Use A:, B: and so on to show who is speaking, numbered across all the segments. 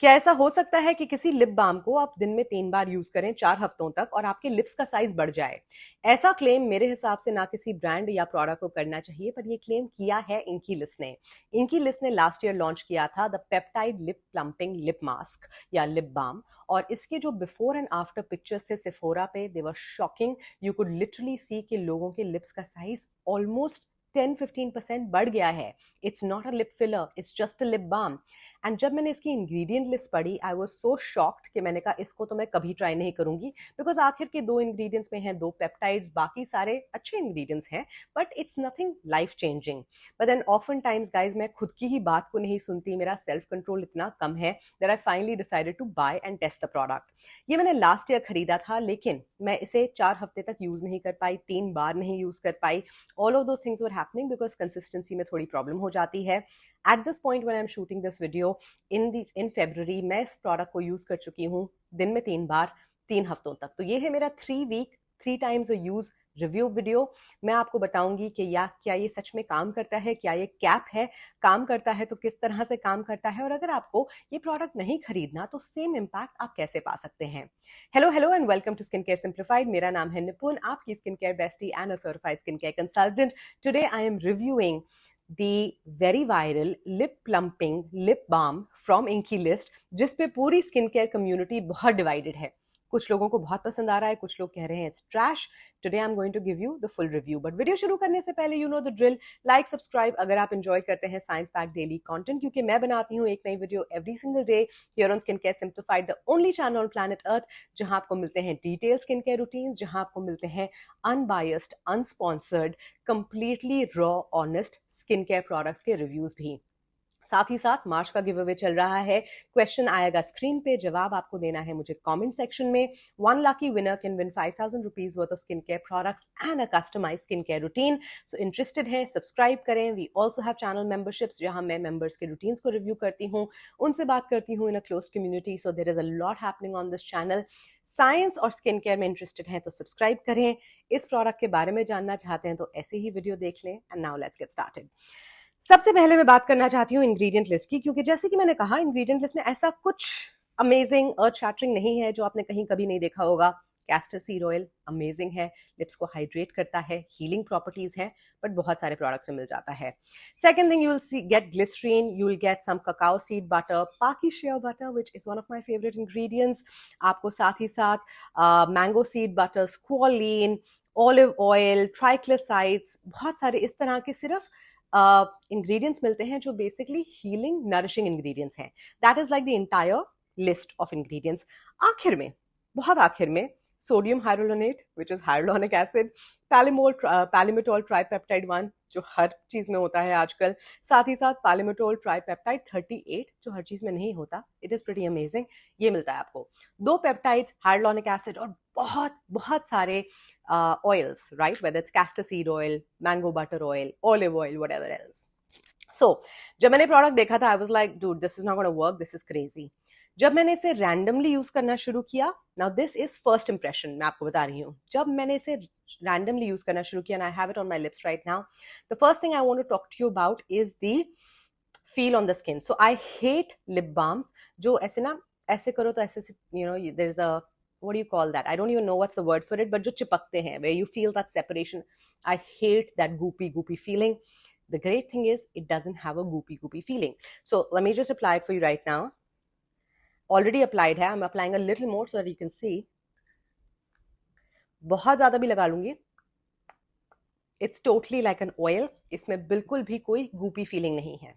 A: क्या ऐसा हो सकता है कि किसी लिप बाम को आप दिन में 3 बार यूज करें 4 हफ्तों तक और आपके लिप्स का साइज बढ़ जाए? ऐसा क्लेम मेरे हिसाब से ना किसी ब्रांड या प्रोडक्ट को करना चाहिए, पर ये क्लेम किया है इंकी लिस्ट ने। इंकी लिस्ट ने लास्ट ईयर लॉन्च किया था the peptide lip plumping lip mask या लिप बाम, और इसके जो बिफोर एंड आफ्टर पिक्चर्स थे सेफोरा पे, they were shocking. You could literally see कि लोगों के लिप्स का साइज ऑलमोस्ट 10-15% बढ़ गया है। It's not a lip filler, it's just a lip balm. And जब मैंने इसकी इंग्रेडिएंट लिस्ट पढ़ी, आई वाज सो शॉक्ड कि मैंने कहा इसको तो मैं कभी ट्राई नहीं करूंगी, बिकॉज आखिर के 2 इंग्रेडिएंट्स में हैं 2 पेप्टाइड्स, बाकी सारे अच्छे इंग्रेडिएंट्स हैं, but it's nothing life changing. But then often times guys मैं खुद की ही बात को नहीं सुनती, मेरा सेल्फ कंट्रोल इतना कम है that I finally decided to buy and test the product. ये मैंने लास्ट ईयर खरीदा था, लेकिन मैं इसे 4 हफ्ते तक यूज नहीं कर पाई, 3 बार नहीं यूज कर पाई। All of those things were happening because consistency में थोड़ी प्रॉब्लम हो जाती है। At this point when I am shooting this video in February, मैं इस प्रोडक्ट को यूज कर चुकी हूँ दिन में 3 बार, 3 हफ्तों तक। तो ये है मेरा 3 week 3 times a use review video. मैं आपको बताऊंगी कि क्या ये सच में काम करता है, क्या ये कैप है, काम करता है तो किस तरह से काम करता है, और अगर आपको ये प्रोडक्ट नहीं खरीदना तो सेम इम्पैक्ट आप कैसे पा सकते हैं। Hello and welcome to skin care simplified. मेरा नाम है निपुण, आपकी skin care bestie and a certified skin care consultant. Today I am reviewing the very viral lip plumping lip balm from Inky List, जिस पे पूरी स्किन केयर कम्युनिटी बहुत divided है। कुछ लोगों को बहुत पसंद आ रहा है, कुछ लोग कह रहे हैं it's trash. Today I am going to give you the full review, but video शुरू करने से पहले you know the drill, like subscribe अगर आप एंजॉय करते हैं साइंस पैक डेली कंटेंट, क्योंकि मैं बनाती हूँ एक नई video every single day here on skin care simplified, the only channel on planet earth जहां आपको मिलते हैं डिटेल स्किन केयर रूटीन्स, जहां आपको मिलते हैं unbiased, unsponsored, completely raw honest skin care products के रिव्यूज भी। साथ ही साथ मार्च का गिव अवे चल रहा है। क्वेश्चन आएगा स्क्रीन पे, जवाब आपको देना है मुझे कमेंट सेक्शन में। 1 lucky winner can win 5,000 rupees worth of skincare products and a customized skincare routine. So interested है सब्सक्राइब करें। We also have channel memberships जहां मैं मेंबर्स के रूटीन्स को रिव्यू करती हूँ, उनसे बात करती हूँ in a close community. So there is a lot happening on this channel. Science और स्किन केयर में इंटरेस्टेड हैं तो सब्सक्राइब करें। इस प्रोडक्ट के बारे में जानना चाहते हैं तो ऐसे ही वीडियो देख लें। And now let's get started. सबसे पहले मैं बात करना चाहती हूँ इंग्रेडिएंट लिस्ट की, क्योंकि जैसे कि मैंने कहा इंग्रेडिएंट लिस्ट में ऐसा कुछ अमेजिंग अर्थ शैटरिंग नहीं है जो आपने कहीं कभी नहीं देखा होगा। कैस्टर सीड ऑयल अमेजिंग है, लिप्स को हाइड्रेट करता है, हीलिंग प्रॉपर्टीज है, बट बहुत सारे प्रोडक्ट्स में मिल जाता है। Second thing, you will get glycerin, you will get some cacao seed butter, पाकी shea butter which is one of my favourite ingredients. आपको साथ ही साथ mango seed butter, squalane, olive oil, triglycerides, बहुत सारे इस तरह के सिर्फ इंग्रेडिएंट्स मिलते हैं जो बेसिकली हीलिंग नरिशिंग इंग्रेडिएंट्स हैं। That is like the entire list of ingredients. आखिर में, बहुत आखिर में, sodium hyaluronate which is hyaluronic acid, palmitoyl tripeptide 1 जो हर चीज में होता है आजकल, साथ ही साथ पैलिमेटोल ट्राइपेप्टाइड 38 जो हर चीज में नहीं होता। It is pretty amazing. ये मिलता है आपको 2 पेप्टाइड्स, हाइड्रोलोनिक एसिड और बहुत बहुत सारे oils, right? Whether it's castor seed oil, mango butter oil, olive oil, whatever else. So, जब मैंने प्रोडक्ट देखा था, I was like, dude, this is not going to work. This is crazy. जब मैंने इसे रैंडमली यूज करना शुरू किया, now this is first impression, मैं आपको बता रही हूँ। जब मैंने इसे रैंडमली यूज करना शुरू किया, I have it on my lips right now, the first thing I want to talk to you about is the feel on the skin. So I hate lip balms जो ऐसे ना, ऐसे करो तो ऐसे, you know, there is a, what do you call that? I don't even know what's the word for it, but जो चिपकते हैं, where you feel that separation. I hate that goopy feeling. The great thing is it doesn't have a goopy feeling. So let me just apply it for you right now. Already applied है, I'm applying a little more so that you can see. बहुत ज़्यादा भी लगा लूंगी। It's totally like an oil. इसमें बिल्कुल भी कोई goopy feeling नहीं है.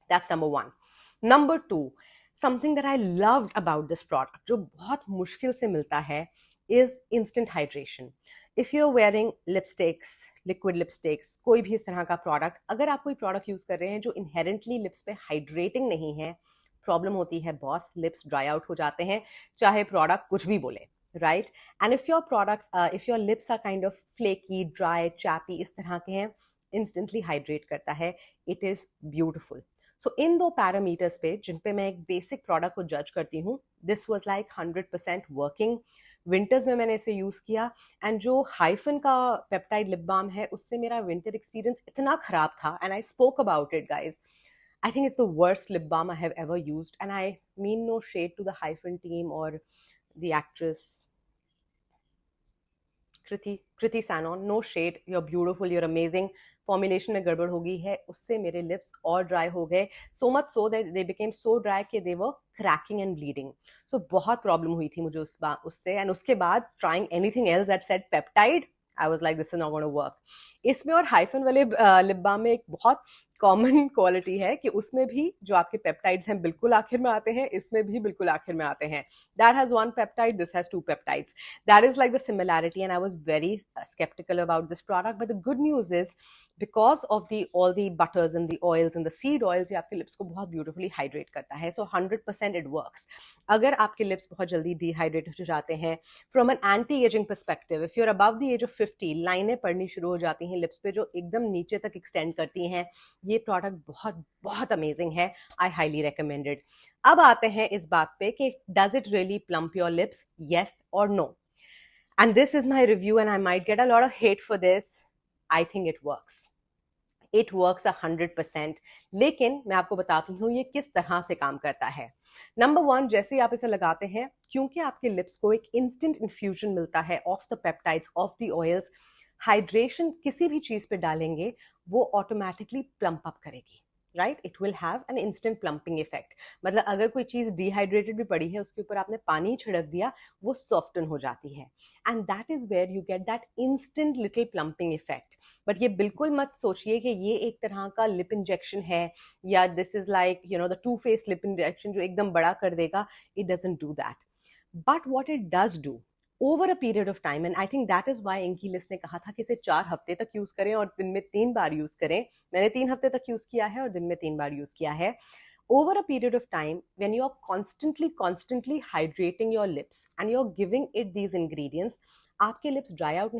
A: That's number 1. Number 2, something that I loved about this product, जो बहुत मुश्किल से मिलता है, is instant hydration. If you're wearing lipsticks, liquid lipsticks, कोई भी इस तरह का प्रोडक्ट, अगर आप कोई प्रोडक्ट यूज कर रहे हैं जो इनहेरेंटली लिप्स पे हाइड्रेटिंग नहीं है, प्रॉब्लम होती है बॉस, लिप्स ड्राई आउट हो जाते हैं, चाहे प्रोडक्ट कुछ भी बोले, right? And if your products, if your lips are kind of flaky, dry, chappy, इस तरह के हैं, इंस्टेंटली हाइड्रेट करता है। It is beautiful. So in 2 parameters पे जिन पे मैं एक बेसिक प्रोडक्ट को जज करती हूँ, this was like 100% working. Winters में मैंने इसे यूज किया, एंड जो हाइफन का पेप्टाइड लिप बाम है उससे मेरा विंटर एक्सपीरियंस इतना खराब था, and I spoke about it guys. I think it's the worst lip balm I have ever used, and I mean no shade to the Hyphen team or the actress Kriti Sanon, no shade, you are beautiful, you are amazing, formulation में गड़बड़ हो गई है, उससे मेरे lips और dry हो गए, so much so that they became so dry कि दे वर क्रैकिंग एंड ब्लीडिंग. सो बहुत प्रॉब्लम हुई थी मुझे उससे. एंड उसके बाद trying anything else that said peptide, I was like this is not gonna work. इसमें और हाइफन वाले लिप बाम में एक बहुत कॉमन क्वालिटी है कि उसमें भी जो आपके पेप्टाइड्स हैं बिल्कुल आखिर में आते हैं, इसमें भी बिल्कुल आखिर में आते हैं. That has one peptide, this has two peptides. That is like the similarity, and I was very skeptical about this product. But the good news is, because of all the butters and the oils and the seed oils, ये आपके lips को बहुत beautifully hydrate करता है. So 100% it works. अगर आपके lips बहुत जल्दी dehydrate हो जाते हैं, from an anti-aging perspective, if you're above the age of 50, लाइनें पड़नी शुरू हो जाती हैं लिप्स पे जो एकदम नीचे तक extend करती हैं, ये प्रोडक्ट बहुत बहुत अमेजिंग है. I highly recommend it. अब आते हैं इस बात पे कि does it really plump your lips? Yes or no? And this is my review, and I might get a lot of hate for this. I think it works. It works 100%. लेकिन मैं आपको बताती हूँ ये किस तरह से काम करता है. नंबर 1, जैसे ही आप इसे लगाते हैं, क्योंकि आपके लिप्स को एक इंस्टेंट इन्फ्यूजन मिलता है of the peptides, of the oils, hydration किसी भी चीज पे डालेंगे वो ऑटोमेटिकली प्लम्प अप करेगी. Right, it will have an instant plumping effect. मतलब अगर कोई चीज डिहाइड्रेटेड भी पड़ी है, उसके ऊपर आपने पानी छिड़क दिया, वो सॉफ्टन हो जाती है. And that is where you get that instant little plumping effect. But ये बिल्कुल मत सोचिए कि ये एक तरह का लिप इंजेक्शन है, या this is like the Too Face lip injection जो एकदम बड़ा कर देगा. It doesn't do that. But what it does do over a period of time, and I think that is why इनकी लिस्ट ने कहा था कि इसे 4 हफ्ते तक यूज करें और दिन में 3 बार यूज करें. मैंने 3 हफ्ते तक यूज किया है और दिन में 3 बार यूज किया है. Over a period of time, when you are constantly hydrating your lips and you're giving it these ingredients, आपके लिप्स ड्राई आउट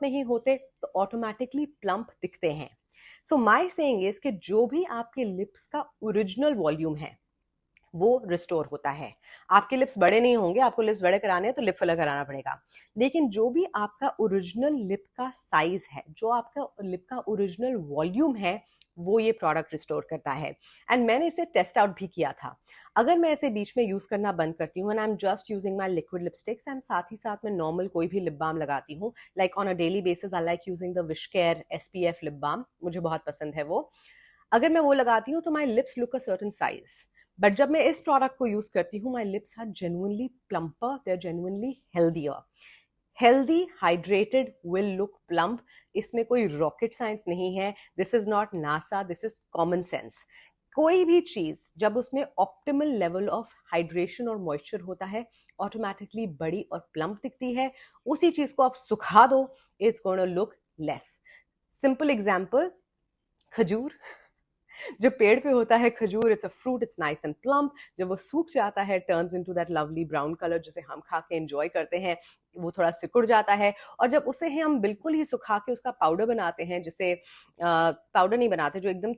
A: नहीं होते तो ऑटोमेटिकली प्लम्प दिखते हैं. सो माई सेइंग इज कि जो भी आपके लिप्स का ओरिजिनल वॉल्यूम है वो रिस्टोर होता है. आपके लिप्स बड़े नहीं होंगे, आपको लिप्स बड़े कराने हैं तो लिप फिलर कराना पड़ेगा, लेकिन जो भी आपका ओरिजिनल लिप का साइज है, जो आपका लिप का ओरिजिनल वॉल्यूम है, वो ये प्रोडक्ट रिस्टोर करता है. एंड मैंने इसे टेस्ट आउट भी किया था. अगर मैं इसे बीच में यूज करना बंद करती हूँ and I am just using my liquid lipsticks and साथ ही साथ मैं नॉर्मल कोई भी लिप बाम लगाती हूँ, like on a daily basis I like using the Wishcare SPF lip balm, मुझे बहुत पसंद है वो. अगर मैं वो लगाती हूँ तो my lips look a certain size. But जब मैं इस प्रोडक्ट को यूज करती हूँ, my lips are genuinely plumper, they are genuinely healthier. Healthy hydrated will look plump. इसमें कोई रॉकेट साइंस नहीं है. This is not NASA, this is common sense. कोई भी चीज जब उसमें ऑप्टिमल लेवल ऑफ हाइड्रेशन और मॉइस्चर होता है, ऑटोमेटिकली बड़ी और प्लम्प दिखती है. उसी चीज को आप सुखा दो, it's gonna look less. Simple example, खजूर. जो पेड़ पे होता है खजूर, it's a fruit, it's nice and plump. जब वो सूख जाता है, turns into that lovely brown colour जिसे हम खा के एंजॉय करते हैं, वो थोड़ा सिकुड़ जाता है. और जब उसे हम बिल्कुल ही सुखा के उसका पाउडर बनाते हैं, जिसे पाउडर नहीं बनाते, जो एकदम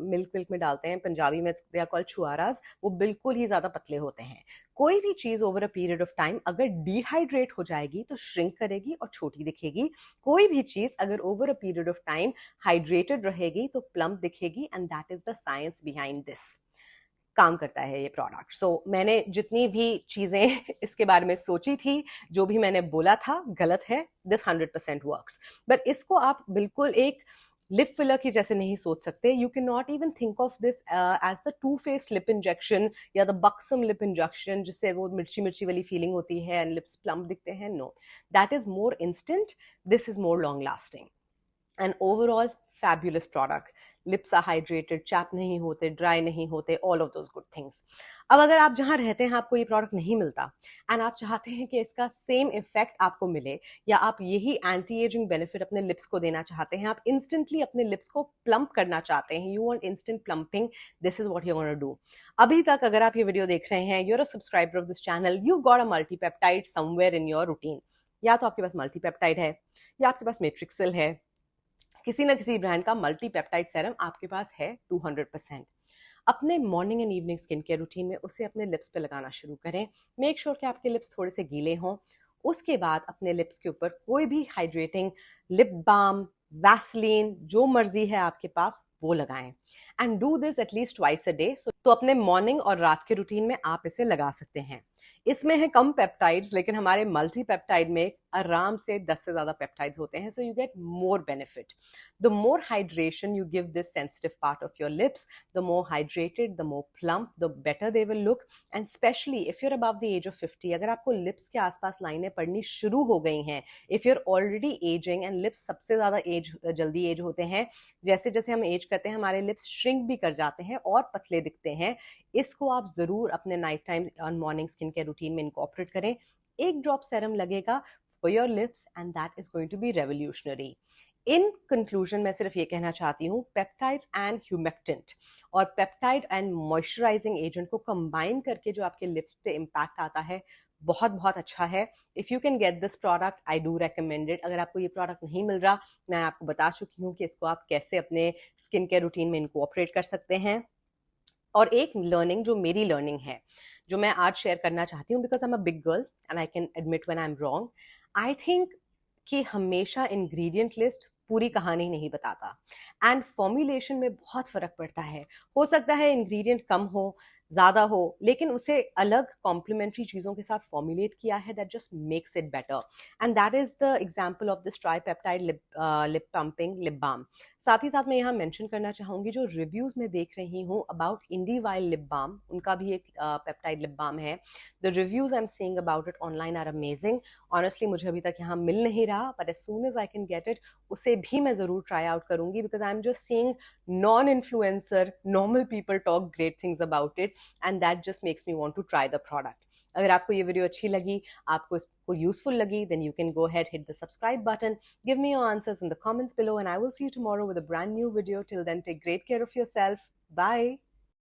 A: मिल्क में डालते हैं, पंजाबी में दे आर कॉल्ड छुआरास, वो बिल्कुल ही ज्यादा पतले होते हैं. कोई भी चीज over a period of time अगर डिहाइड्रेट हो जाएगी तो श्रिंक करेगी और छोटी दिखेगी. कोई भी चीज अगर over a period of time hydrated रहेगी तो प्लम्प दिखेगी. And that is the science behind this. काम करता है ये प्रोडक्ट. सो मैंने जितनी भी चीजें इसके बारे में सोची थी, जो भी मैंने बोला था गलत है. This 100% works. बट इसको आप बिल्कुल एक लिप फिलर की जैसे नहीं सोच सकते. You can not even think of this as the Too Face lip injection या द बक्सम लिप इंजेक्शन, जिससे वो मिर्ची मिर्ची वाली फीलिंग होती है एंड लिप्स प्लम्प दिखते हैं. No, that is more instant. This is more long lasting and overall fabulous product. Lips are hydrated, chap नहीं होते, ड्राई नहीं होते, all of those good things. अब अगर आप जहां रहते हैं आपको ये प्रोडक्ट नहीं मिलता एंड आप चाहते हैं कि इसका सेम इफेक्ट आपको मिले, या आप यही एंटी एजिंग बेनिफिट अपने लिप्स को देना चाहते हैं, आप इंस्टेंटली अपने लिप्स को प्लम्प करना चाहते हैं, you want instant plumping, this is what you gonna do. अभी तक अगर आप ये वीडियो देख रहे हैं, you are a subscriber of this channel, you got a multipeptide somewhere in your routine. या तो आपके पास मल्टीपेप्टाइड है, या आपके पास मेट्रिक्सिल है, किसी ना किसी ब्रांड का मल्टीपेप्टाइड सेरम आपके पास है 200%. अपने morning and evening skin care routine में उसे अपने लिप्स पे लगाना शुरू करें. मेक श्योर कि आपके लिप्स थोड़े से गीले हों. उसके बाद अपने लिप्स के ऊपर कोई भी हाइड्रेटिंग लिप बाम, वैसलीन, जो मर्जी है आपके पास वो लगाएं. And do this at least twice a day. तो अपने मॉर्निंग और रात के रूटीन में आप इसे लगा सकते हैं। इसमें है कम पेप्टाइड्स, लेकिन हमारे मल्टी पेप्टाइड में आराम से 10 से ज्यादा पेप्टाइड्स होते हैं, so you get more benefit. The more hydration you give this sensitive part of your lips, the more hydrated, the more plump, the better they will look. And specially if you're above the age of 50, अगर आपको lips के आसपास लाइनें पड़नी शुरू हो गई हैं, if you're already ageing, and lips सबसे ज्यादा जल्दी एज होते हैं, जैसे जैसे हम एज करते हैं हमारे लिप्स श्रिंक भी कर जाते हैं और पतले दिखते हैं। इसको आप जरूर अपने नाइट टाइम और मॉर्निंग स्किन केयर रूटीन में इनकॉर्पोरेट करें। एक ड्रॉप सेरम लगेगा for your lips and that is going to be revolutionary. In conclusion मैं सिर्फ ये कहना चाहती हूँ, पेप्टाइड्स एंड ह्यूमेक्टेंट और पेप्टाइड एंड मॉइस्चराइजिंग एजेंट को कंबाइन करके जो आपके लिप्स पे इम्पैक्ट आता है, बहुत बहुत अच्छा है। If you can get this product, I do recommend it. अगर आपको ये प्रोडक्ट नहीं मिल रहा, मैं आपको बता चुकी हूँ कि इसको आप कैसे अपने स्किन केयर रूटीन में इनकॉर्पोरेट कर सकते हैं। और एक लर्निंग जो मेरी लर्निंग है, जो मैं आज शेयर करना चाहती हूँ, because I am a big girl and I can admit when I am wrong. I think कि हमेशा इंग्रेडिएंट लिस्ट पूरी कहानी नहीं बताता, एंड फॉर्मुलेशन में बहुत फर्क पड़ता है। हो सकता है इंग्रेडिएंट कम हो, ज्यादा हो, लेकिन उसे अलग कॉम्प्लीमेंट्री चीजों के साथ फॉर्मुलेट किया है, that just makes it better. And that is the example of this tripeptide lip plumping lip balm. साथ ही साथ मैं यहाँ मेंशन करना चाहूंगी, जो रिव्यूज में देख रही हूँ अबाउट इंडीवाइल लिप बाम, उनका भी एक पेप्टाइड लिप बाम है। The reviews I am seeing about it online are amazing. Honestly मुझे अभी तक यहाँ मिल नहीं रहा, but as soon as I can get it, उसे भी मैं जरूर ट्राई आउट करूंगी, because I am just seeing non influencer normal people talk great things about it, and that just makes me want to try the product. अगर आपको ये video अच्छी लगी, आपको इसको यूजफुल लगी, then you can go ahead, hit the subscribe button, give me your answers in the comments below, and I will see you tomorrow with a brand new video. Till then, take great care of yourself. Bye.